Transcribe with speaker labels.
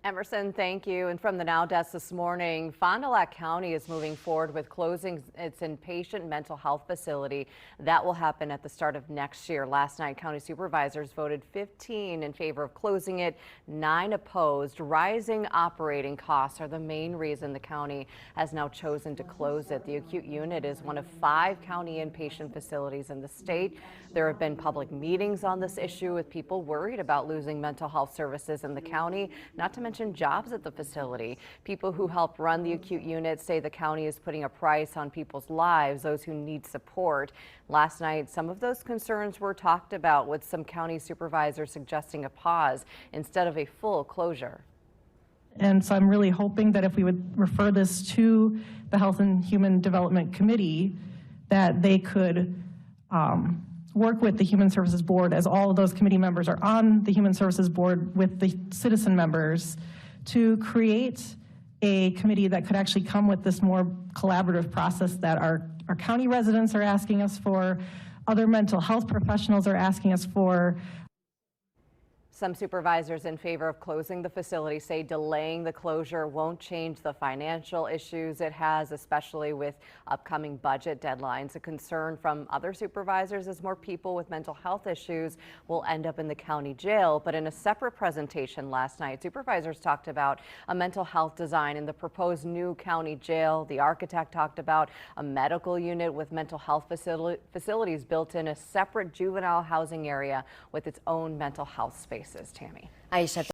Speaker 1: Emerson, thank you. And from the Now Desk this morning, Fond du Lac County is moving forward with closing its inpatient mental health facility. That will happen at the start of next year. Last night, county supervisors voted 15 in favor of closing it, 9 opposed. Rising operating costs are the main reason the county has now chosen to close it. The acute unit is one of 5 county inpatient facilities in the state. There have been public meetings on this issue with people worried about losing mental health services in the county, not to mention jobs at the facility. People who help run the acute unit say the county is putting a price on people's lives, those who need support. Last night, some of those concerns were talked about, with some county supervisors suggesting a pause instead of a full closure.
Speaker 2: And so I'm really hoping that if we would refer this to the Health and Human Development Committee, that they could work with the Human Services Board, as all of those committee members are on the Human Services Board with the citizen members, to create a committee that could actually come with this more collaborative process that our county residents are asking us for, other mental health professionals are asking us for.
Speaker 1: Some supervisors in favor of closing the facility say delaying the closure won't change the financial issues it has, especially with upcoming budget deadlines. A concern from other supervisors is more people with mental health issues will end up in the county jail. But in a separate presentation last night, supervisors talked about a mental health design in the proposed new county jail. The architect talked about a medical unit with mental health facilities built in a separate juvenile housing area with its own mental health space. Tammy.
Speaker 3: Aisha.